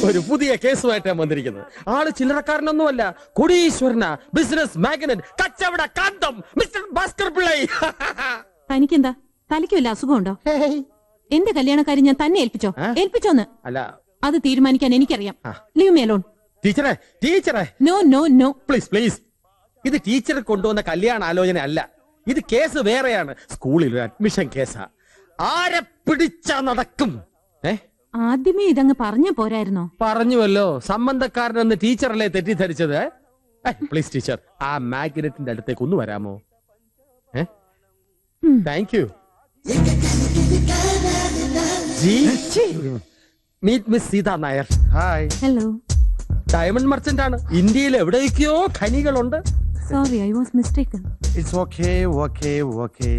ഒരു പുതിയ കേസുമായിട്ടാണ് വന്നിരിക്കുന്നത്. ആള് ചില്ലറക്കാരനൊന്നുമല്ല, കോടീശ്വരനാ, ബിസിനസ് മാഗ്നറ്റ്, കച്ചവട കാന്തം, മിസ്റ്റർ ഭാസ്കർ പിള്ളൈ. തനിക്കെന്താ തലയ്ക്ക് വല്ല അസുഖമുണ്ടോ? എന്റെ കല്യാണക്കാരി ഞാൻ തന്നെ ഏൽപ്പിച്ചോന്ന് അല്ല, അത് തീരുമാനിക്കാൻ എനിക്കറിയാം. Leave me alone. ടീച്ചറെ ടീച്ചറെ, no no no, please please. ഇത് ടീച്ചർ കൊണ്ടുവന്ന കല്യാണ ആലോചന അല്ല, ഇത് കേസ് വേറെയാണ്. സ്കൂളിൽ ഒരു അഡ്മിഷൻ കേസാ. ആരെ പിടിച്ചാ നടക്കും? ആദ്യമേ ഇതങ്ങ് പറഞ്ഞ പോരായിരുന്നോ? പറഞ്ഞുവല്ലോ, സംബന്ധക്കാരനെന്ന് ടീച്ചറല്ലേ തെറ്റിദ്ധരിച്ചത്. പ്ലീസ് ടീച്ചർ, ആ മാഗ്നറ്റിന്റെ അടുത്തേക്ക് ഒന്ന് വരാമോ? Thank you. Meet miss Seetha Nair. Hi. Hello. Diamond merchant ആണ്. ഇന്ത്യയിൽ എവിടെയൊക്കെയോ ഖനികളുണ്ട്. Sorry, I was mistaken. It's okay okay okay.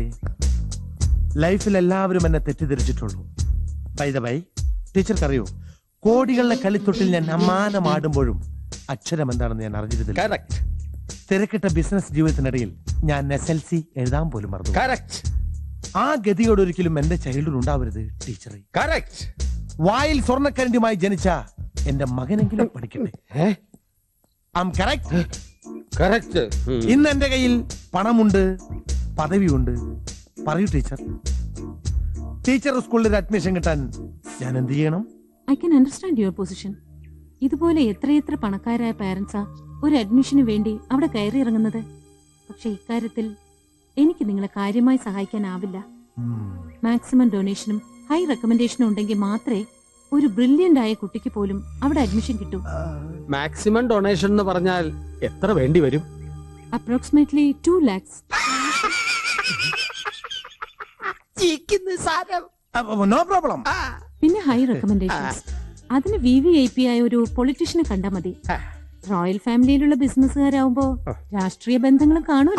ലൈഫിൽ എല്ലാവരും എന്നെ തെറ്റിദ്ധരിച്ചിട്ടുള്ളൂ. ബൈ ദ ബൈ, ടീച്ചർക്കറിയോ, കോടികളുടെ കളിത്തൊട്ടിൽ ഞാൻ അമ്മാനമാടുമ്പോഴും അക്ഷരം എന്താണെന്ന് ഞാൻ അറിഞ്ഞിരുന്നില്ല. തിരക്കിട്ട ബിസിനസ് ജീവിതത്തിനിടയിൽ ഞാൻ SLC എഴുതാൻ പോലും മറന്നു. ആ ഗതിയോട് ഒരിക്കലും എന്റെ ചൈൽഡ്ഹുഡ് ഉണ്ടാവരുത് ടീച്ചറെ. വായിൽ സ്വർണ്ണക്കരണ്ടിയുമായി ജനിച്ച എന്റെ മകനെങ്കിലും പഠിക്കട്ടെ. ഇന്ന് എന്റെ കയ്യിൽ പണമുണ്ട്, പദവിയുണ്ട്. പറയൂ ടീച്ചർ, ടീച്ചർ സ്കൂളിൽ അഡ്മിഷൻ കിട്ടാൻ ഞാൻ എന്ത് ചെയ്യണം? I can understand your position. ഇതുപോലെ എത്രയെത്ര പണക്കാരായ പാരന്റ്സാ ഒരു അഡ്മിഷന് വേണ്ടി അവിടെ കയറി ഇറങ്ങുന്നത്. പക്ഷെ ഇക്കാര്യത്തിൽ എനിക്ക് നിങ്ങളെ കാര്യമായി സഹായിക്കാനാവില്ല. മാക്സിമം ഡൊണേഷനും ഹൈ റെക്കമെൻഡേഷനും ഉണ്ടെങ്കിൽ മാത്രമേ ഒരു ബ്രില്യന്റ് ആയ കുട്ടിക്ക് പോലും അവിടെ അഡ്മിഷൻ കിട്ടൂ. മാക്സിമം ഡൊണേഷൻ എന്ന് പറഞ്ഞാൽ എത്ര വേണ്ടി വരും? Approximately 2 lakhs. No problem. പിന്നെ ഹൈ റെക്കമെൻഡേഷൻസ്, അതിന് VVIP ആയ ഒരു പൊളിറ്റീഷ്യനെ കണ്ടാൽ മതി. റോയൽ ഫാമിലിയിലുള്ള ബിസിനസ്സുകാരാവുമ്പോ രാഷ്ട്രീയ ബന്ധങ്ങളും കാണും.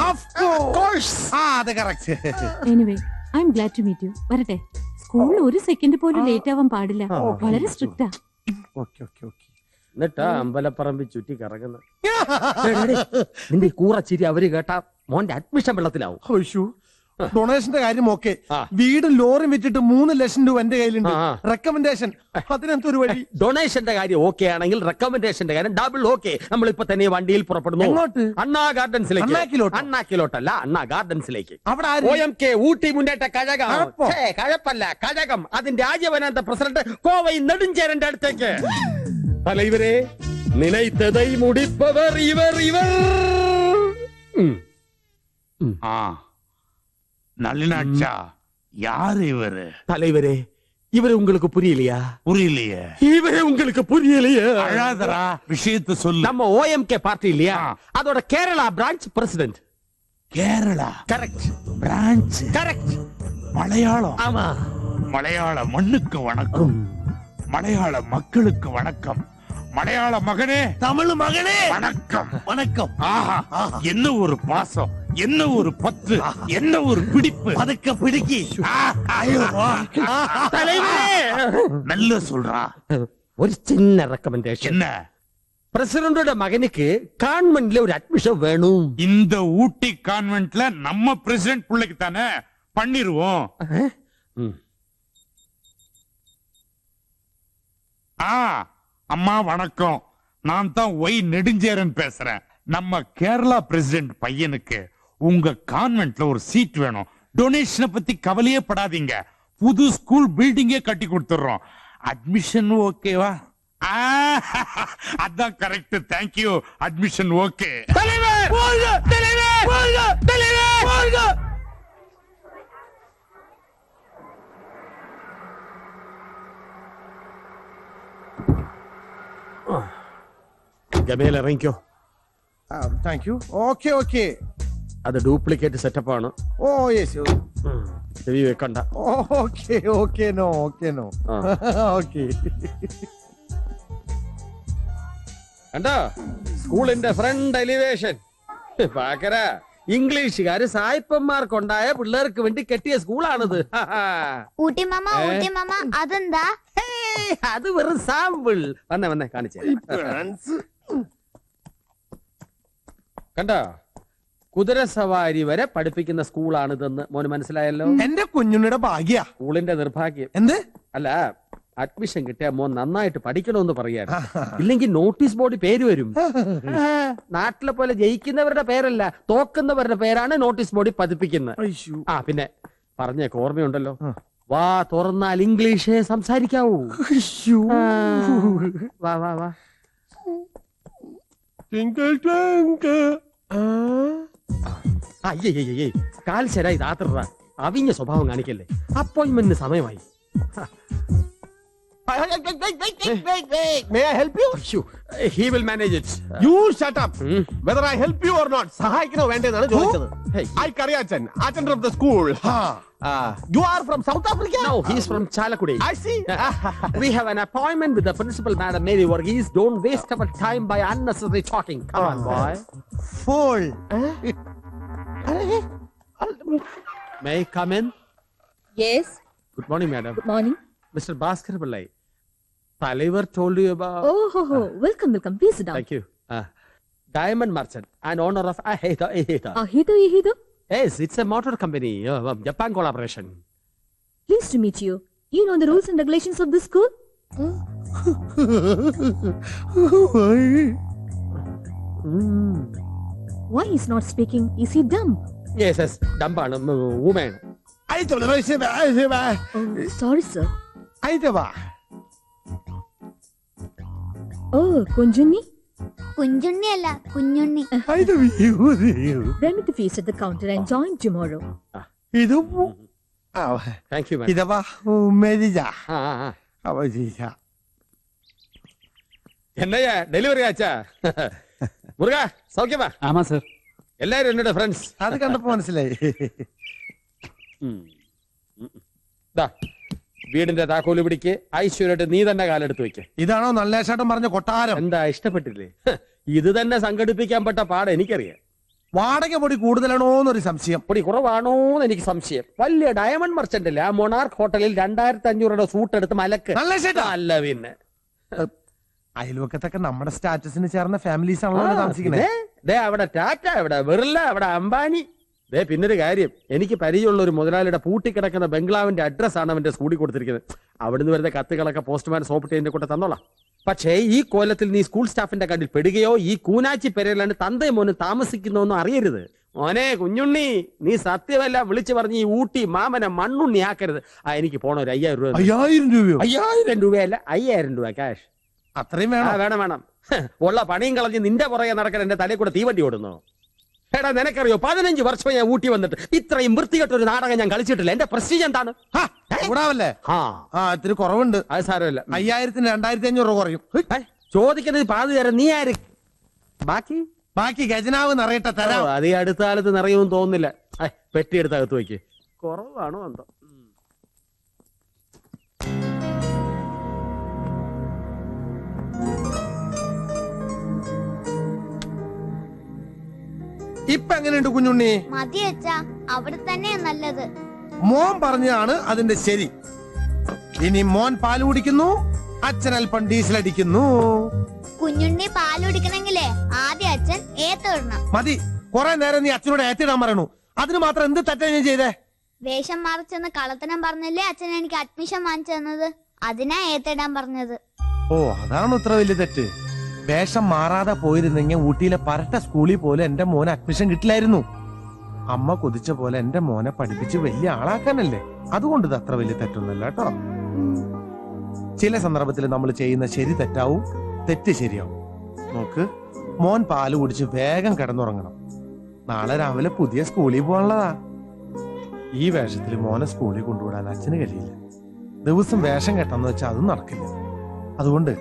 Anyway, I am glad to meet you. വരട്ടെ. സ്കൂളിൽ ഒരു സെക്കൻഡ് പോലും ലേറ്റ് ആവാൻ പാടില്ല. വളരെ സ്ട്രിക്റ്റാ. എന്നിട്ടാ അമ്പലപ്പറമ്പ് ചുറ്റി കറങ്ങുന്നത്. നിന്റെ കൂറച്ചിരി അവര് കേട്ടാ മോന്റെ അഡ്മിഷൻ വെള്ളത്തിലാവും. ഡൊണേഷന്റെ കാര്യം ഓക്കെ. വീടും ലോറിയും വിറ്റിട്ട് 3 ലക്ഷം രൂപ എന്റെ കയ്യിലുണ്ട്. റെക്കമെൻഡേഷൻ, അതിനെന്തൊരു വഴി? ഡൊണേഷന്റെ കാര്യം ഓക്കെ ആണെങ്കിൽ റെക്കമെൻഡേഷന്റെ കാര്യം ഡബിൾ ഓക്കെ. നമ്മളിപ്പോ തന്നെ വണ്ടിയിൽ പുറപ്പെടുന്നു. അണ്ണാ ഗാർഡൻസിലേക്ക്. അണ്ണാക്കിലോട്ടല്ല, അണ്ണാ ഗാർഡൻസിലേക്ക്. OMK ഊട്ടി മുന്നേറ്റ കഴകം. കഴപ്പല്ല, കഴകം. അതിന്റെ രാജ്യവനാന്ത പ്രസിഡന്റ് കോവൈ നെടുഞ്ചേരന്റെ അടുത്തേക്ക്. തലൈവരെ, നിലൈത്തതൈ മുടിപ്പവർ ഇവർ ഇവർ. நல்லினாச்சா, யாரு இவரு? தலைவரே, இவரு உங்களுக்கு புரியலையா? புரியலையே. இவரு உங்களுக்கு புரியலையா? அழாதரா, விஷயத்தை சொல்லு. நம்ம OMK பார்ட்டி இல்லையா, அதோட Kerala branch president. Kerala? Correct. Branch? Correct. Malayalam? ஆமா. மலையாள மண்ணுக்கு வணக்கம், மலையாள மக்களுக்கு வணக்கம். மலையாள மகனே, தமிழ் மகனே, வணக்கம். வணக்கம். ஆஹா, என்ன ஒரு பாசம், என்ன ஒரு பத்து, என்ன ஒரு பிடிப்பு. பதுக்க பிடிக்கி. நல்ல சொல்றா. ஒரு சின்ன ரெக்கமெண்டேஷன். என்ன? பிரசிடண்டோட மகனுக்கு கான்வென்ட்ல ஒரு அட்மிஷன் வேணும். இந்த ஊட்டி கான்வென்ட்ல நம்ம பிரசிடென்ட் பிள்ளைக்கு தானே பண்ணிருவோம். அம்மா வணக்கம், நான் தான் ஒய் நெடுஞ்சேரன் பேசுறேன். நம்ம கேரளா பிரசிடென்ட் பையனுக்கு உங்க கான்வென்ட்ல ஒரு சீட் வேணும். டொனேஷனை பத்தி கவலையே படாதீங்க, புது ஸ்கூல் பில்டிங்கே கட்டி கொடுத்துறோம். அட்மிஷன் ஓகேவா? அதான் கரெக்ட். தேங்க்யூ. Admission okay. ജമേൽ ഇറങ്ങിക്കോ. Thank you. Okay okay. അത് ഡ്യൂപ്ലിക്കേറ്റ് സെറ്റപ്പ് ആണ്. Oh yes. ചെവി വെക്കണ്ട. Okay okay. No okay no. Okay. കണ്ടോ, സ്കൂളിന്റെ ഫ്രണ്ട് എലിവേഷൻ. പാക്കര ഇംഗ്ലീഷുകാര് സായിപ്പന്മാർക്കുണ്ടായ പിള്ളേർക്ക് വേണ്ടി കെട്ടിയ സ്കൂളാണിത്. ഊട്ടി മാമ അതെന്താ? ഹേയ്, അത് വെറും സാമ്പിൾ. വന്നേ കാണിച്ചേ. കണ്ടോ, കുതിരസവാരി വരെ പഠിപ്പിക്കുന്ന സ്കൂളാണിതെന്ന് മോന് മനസ്സിലായല്ലോ. എന്റെ കുഞ്ഞുണ്ണിയുടെ ഭാഗ്യ. സ്കൂളിന്റെ നിർഭാഗ്യം. എന്ത്? അല്ല, അഡ്മിഷൻ കിട്ടിയ മോൻ നന്നായിട്ട് പഠിക്കണമെന്ന് പറയാണ്. ഇല്ലെങ്കിൽ നോട്ടീസ് ബോർഡിൽ പേര് വരും. നാട്ടിലെ പോലെ ജയിക്കുന്നവരുടെ പേരല്ല, തോക്കുന്നവരുടെ പേരാണ് നോട്ടീസ് ബോർഡിൽ പതിപ്പിക്കുന്നത്. ആ പിന്നെ പറഞ്ഞേക്ക്, ഓർമ്മയുണ്ടല്ലോ, വാ തുറന്നാൽ ഇംഗ്ലീഷേ സംസാരിക്കാവൂ. വാ വാ വാ. അയ്യേ, കാൽ ശരായി രാത്രി അവിഞ്ഞ സ്വഭാവം കാണിക്കല്ലേ. അപ്പോയിന്റ്മെന്റിന് സമയമായി. May I help you? He will manage it. You shut up. Whether I help you or not, സഹായിക്കണോ വേണ്ടെന്നാണ് ചോദിച്ചത്. I Kariyachan, attender of the school. You are from South Africa? No, he is from Chalakudi. I see. We have an appointment with the principal, Madam Mary Varghese. Don't waste our time by unnecessary talking. Come on, boy. Fool. May I come in? Yes, Good morning, madam. good morning. Mr. Bhaskar Pillai. Palaver told you about... Welcome. Please sit down. Thank you. Diamond Merchant and owner of Aheta. Ahido. Yes, it's a motor company. Japan collaboration. Pleased to meet you. You know the rules and regulations of this school? Why he's not speaking? Is he dumb? Yes, dumb woman. Sorry, sir. Aitava. Kunjunni? Kunjunni അല്ല Kunjunni. Remit the fees at the counter and join tomorrow. Thank you, madam. Idava Medija. Avajija. என்னையா delivery ஆச்சா? முருகா சௌக்கியமா? ஆமா sir. எல்லாரும் என்னோட friends. അത് കണ്ടപ്പോ മനസ്സിലായി. വീടിന്റെ താക്കോല് പിടിക്ക്, ഐശ്വര്യമായിട്ട് നീ തന്നെ കാലെടുത്ത് വെക്ക്. ഇതാണോ നല്ല ചേട്ടൻ പറഞ്ഞ കൊട്ടാരം? എന്താ ഇഷ്ടപ്പെട്ടില്ലേ? ഇത് തന്നെ സംഘടിപ്പിക്കാൻ പെട്ട പാട് എനിക്കറിയാം. വാടക പൊടി കൂടുതലാണോന്നൊരു സംശയം. പൊടി കുറവാണോന്ന് എനിക്ക് സംശയം. വലിയ ഡയമണ്ട് മർച്ചന്റ് അല്ലേ ആ മൊണാർക്ക് ഹോട്ടലിൽ 2500 സൂട്ട് എടുത്ത് മലക്ക്. നല്ല ചേട്ടാ. അല്ല പിന്നെ അയൽവക്കത്തൊക്കെ നമ്മുടെ സ്റ്റാറ്റസിന് ചേർന്ന ഫാമിലീസ് ആണല്ലോ താമസിക്കുന്നത്. അവിടെ ടാറ്റ, അവിടെ ബിർല, അവിടെ അംബാനി. പിന്നൊരു കാര്യം, എനിക്ക് പരിചയമുള്ള ഒരു മുതലാളിയുടെ പൂട്ടിക്കിടക്കുന്ന ബംഗ്ലാവിന്റെ അഡ്രസ് ആണ് അവന്റെ സ്കൂളിൽ കൊടുത്തിരിക്കുന്നത്. അവിടുന്ന് വരുന്ന കത്തുകളൊക്കെ പോസ്റ്റ്മാൻ സോപ്പിട്ട് എന്റെ കൂടെ തന്നോളാം. പക്ഷേ ഈ കൊല്ലത്തിൽ നീ സ്കൂൾ സ്റ്റാഫിന്റെ കണ്ണിൽ പെടുകയോ ഈ കൂനാച്ചി പെരയിലാണ് തന്തയും മോനും താമസിക്കുന്നോന്നും അറിയരുത്. മോനെ കുഞ്ഞുണ്ണി, നീ സത്യമല്ല വിളിച്ചു പറഞ്ഞ് ഈ ഊട്ടി മാമനെ മണ്ണുണ്ണി ആക്കരുത്. എനിക്ക് പോണ ഒരു 5000 രൂപ. 5000 രൂപയോ? 5000 രൂപയല്ല, 5000 രൂപ ക്യാഷ്. അത്രയും വേണം? വേണം. ഉള്ള പണിയും കളഞ്ഞ് നിന്റെ പുറകെ നടക്കാൻ എന്റെ തലയിൽ കൂടെ തീവണ്ടി ഓടുന്നു. എടാ നിനക്കറിയോ, 15 വർഷം ഞാൻ ഊട്ടി വന്നിട്ട് ഇത്രയും വൃത്തികെട്ട ഒരു നാടകം ഞാൻ കളിച്ചിട്ടില്ല. എന്റെ പ്രസ്റ്റീജ് എന്താണ്? ഇത്തിരി കുറവുണ്ട്. അത് സാരമില്ല. 5000-ന് 2500 രൂപ കുറയും. ചോദിക്കുന്നത് പാതി തരാം. നീ ആര്? ബാക്കി ഖജനാവ് നിറയട്ടെ തരാം. അത് ഈ അടുത്ത കാലത്ത് നിറയുമെന്ന് തോന്നുന്നില്ല. പെട്ടിയെടുത്ത് അകത്ത് വയ്ക്ക്. കുറവാണോ എന്തോ. ഇപ്പൊ എങ്ങനെയുണ്ട് കുഞ്ഞുണ്ണി? മതി അച്ഛാ, അവിടെ തന്നെയാ നല്ലത്. മോൻ പറഞ്ഞതാണ് അതിന്റെ ശരി. ഇനി മോൻ പാല് കുടിക്കുന്നു, അച്ഛൻ അല്പം ഡീസൽ അടിക്കുന്നു. കുഞ്ഞുണ്ണി പാല് കുടിക്കണെങ്കിലേ ആദ്യം അച്ഛൻ ഏത്തിടണം. മതി, കുറെ നേരം നീ അച്ഛനോട് ഏത്തിടാൻ പറയണു. അതിന് മാത്രം എന്ത് തെറ്റാ ഞാൻ ചെയ്തേ? വേഷം മറിച്ചെന്ന് കള്ളത്തനം പറഞ്ഞല്ലേ അച്ഛൻ എനിക്ക് അഡ്മിഷൻ വാങ്ങിച്ചു തന്നത്. അതിനാ ഏത്തിടാൻ പറഞ്ഞത്. ഓ, അതാണ് ഇത്ര വലിയ തെറ്റ്. വേഷം മാറാതെ പോയിരുന്നെങ്കിൽ ഊട്ടിയിലെ പരട്ട സ്കൂളിൽ പോലും എന്റെ മോന് അഡ്മിഷൻ കിട്ടില്ലായിരുന്നു. അമ്മ കൊതിച്ച പോലെ എന്റെ മോനെ പഠിപ്പിച്ച് വലിയ ആളാക്കാനല്ലേ. അതുകൊണ്ട് ഇത് അത്ര വലിയ തെറ്റൊന്നുമല്ല കേട്ടോ. ചില സന്ദർഭത്തിൽ നമ്മൾ ചെയ്യുന്ന ശരി തെറ്റാവും, തെറ്റ് ശരിയാവും. നോക്ക്, മോൻ പാല് കുടിച്ച് വേഗം കിടന്നുറങ്ങണം. നാളെ രാവിലെ പുതിയ സ്കൂളിൽ പോകാനുള്ളതാ. ഈ വേഷത്തിൽ മോനെ സ്കൂളിൽ കൊണ്ടുവിടാൻ അച്ഛന് കഴിയില്ല. ദിവസം വേഷം കെട്ടെന്ന് വെച്ചാൽ അതും നടക്കില്ല. അതുകൊണ്ട്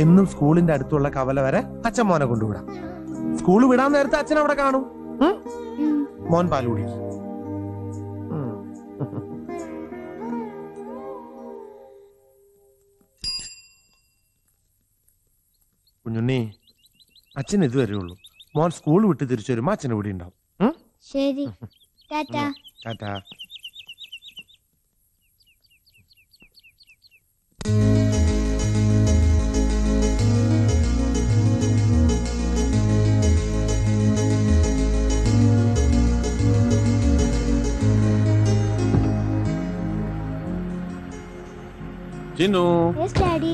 എന്നും സ്കൂളിന്റെ അടുത്തുള്ള കവല വരെ അച്ഛൻ മോനെ കൊണ്ടുവിടാം. സ്കൂൾ വിടാൻ നേരത്തെ അച്ഛൻ അവിടെ കാണും. മോൻ പാല് കുടിക്കും. കുഞ്ഞുണ്ണി, അച്ഛൻ ഇതുവരെ ഉള്ളൂ. മോൻ സ്കൂൾ വിട്ട് തിരിച്ചു വരുമ്പോ അച്ഛൻ്റെ കൂടി ഉണ്ടാവും. ശരി, Tata. Tata. Jinnu, Yes, Daddy.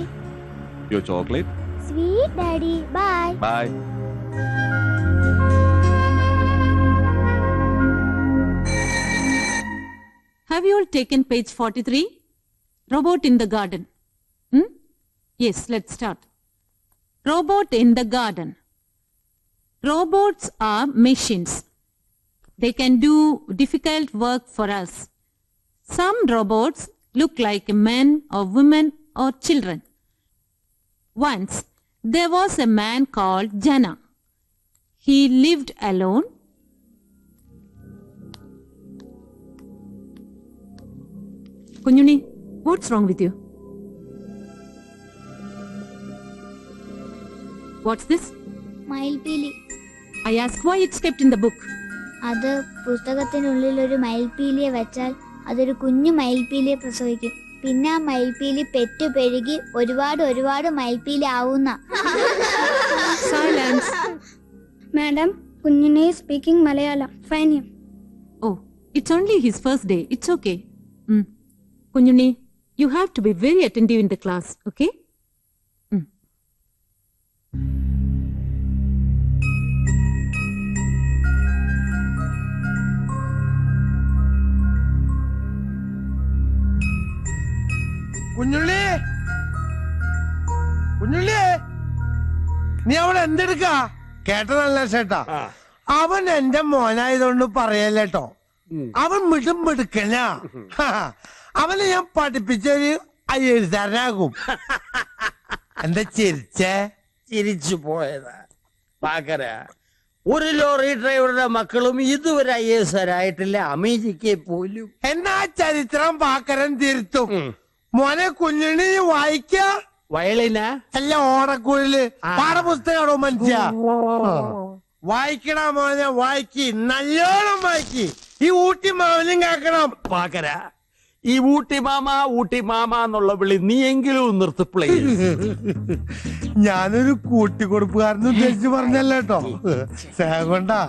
your chocolate. Sweet Daddy. Bye. Bye. Have you all taken page 43? Robot in the garden. Yes, let's start. Robot in the garden. Robots are machines. They can do difficult work for us. Some robots look like men or women or children. Once, there was a man called Jana. He lived alone. Kunyuni, what's wrong with you? What's this? മയിൽപീലി. I asked why it's kept in the book. അത് പുസ്തകത്തിനുള്ളിൽ ഒരു മയിൽപീലിയെ വെച്ചാൽ അതൊരു കുഞ്ഞു മയിൽപീലിയെ പ്രസവിക്കും. പിന്നെ ആ മയിൽപീലി പെറ്റു പെരുകി ഒരുപാട് മയിൽപീലി ആവുന്ന. Silence. Madam, Kunyuni is speaking Malayalam. Fine him. Oh, it's only his first day. It's okay. Kunyuni, you have to be very attentive in the class, okay? കുഞ്ഞുള്ളി, കുഞ്ഞുള്ളി, നീ അവിടെ എന്തെടുക്കാ? കേട്ടതല്ല ചേട്ടാ, അവൻ എന്റെ മോനായതുകൊണ്ട് പറയല്ലേട്ടോ. അവൻ മിടുക്കനാ. അവനെ ഞാൻ പഠിപ്പിച്ചൊരു എഴുതാരനാകും. എന്താ ചിരിച്ചേ? ചിരിച്ചു പോയതാ പാക്കര. ഒരു ലോറി ഡ്രൈവറുടെ മക്കളും ഇതുവരെ IAS ആയിട്ടില്ല, അമേരിക്കയെ പോലും. എന്നാ ചരിത്രം പാക്കരൻ തിരുത്തും. മോനെ കുഞ്ഞുണ്ണി വായിക്ക. വയലിനാ അല്ല, ഓടക്കുഴല് പാഠപുസ്തകമാണോ മനുഷ്യ? വായിക്കണ മോനെ, വായിക്ക്, നല്ലോണം വായിക്ക്. ഈ ഊട്ടി മാവനും കേക്കണം. പാക്കര, ഈ ഊട്ടി മാമ എന്നുള്ള വിളി നീ എങ്കിലും നിർത്തിപ്പിളേ. ഞാനൊരു കൂട്ടിക്കൊടുപ്പുകാരന് ഉദ്ദേശിച്ച് പറഞ്ഞല്ലോ കേട്ടോ. സ്നേഹം കൊണ്ടാ.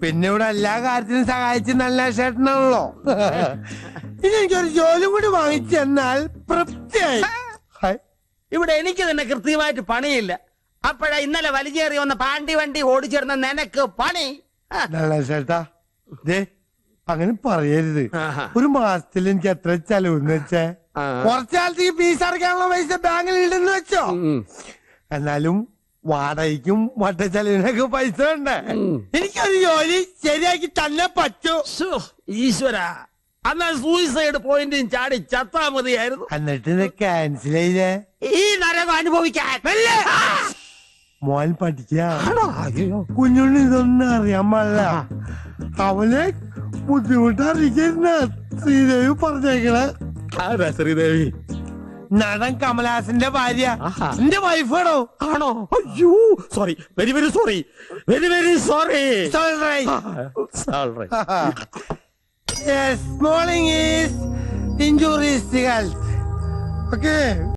പിന്നെ ഇവിടെ എല്ലാ കാര്യത്തിനും സഹായിച്ച് നല്ല ചേട്ടനാണല്ലോ. ഇനി എനിക്കൊരു ജോലി കൂടി വാങ്ങിച്ചു തന്നാൽ തൃപ്തിയായി. ഇവിടെ എനിക്ക് തന്നെ കൃത്യമായിട്ട് പണിയില്ല. അപ്പോഴാ ഇന്നലെ വലിച്ചേറി വന്ന പാണ്ടി വണ്ടി ഓടിച്ചേർന്ന നിനക്ക് പണി. നല്ല ചേട്ടാ, ദേ അങ്ങനെ പറയരുത്. ഒരു മാസത്തിൽ എനിക്ക് എത്ര ചെലവെന്ന് വെച്ചേ? കുറച്ചാലത്ത് ഈ ഫീസ് അടയ്ക്കാനുള്ള പൈസ ബാങ്കിൽ ഇടുന്ന് വെച്ചോ. എന്നാലും വാടകയ്ക്കും വട്ട ചെലവിനൊക്കെ പൈസ ഉണ്ട്. എനിക്കൊരു ജോലി ശരിയാക്കി തന്നെ പറ്റൂ. ഈശ്വര, അന്നാ സൂയിസൈഡ് പോയിന്റും ചാടി ചത്താ മതിയായിരുന്നു. എന്നിട്ട് ഇത് ക്യാൻസൽ ചെയ്തേ. ഈ നരകം അനുഭവിക്കാൻ മോൻ പഠിക്കാ. കുഞ്ഞുണ്ണി ഇതൊന്നും അറിയാൻ പാടില്ല. അവനെ ബുദ്ധിമുട്ടറിയിക്കുന്ന ശ്രീദേവി പറഞ്ഞേക്കണേ. ശ്രീദേവി നടൻ കമലഹാസന്റെ ഭാര്യ, എന്റെ വൈഫാണോ? ആണോ? അയ്യോ, sorry, very very sorry, very very sorry. Yes, smalling is injuries to health. Okay.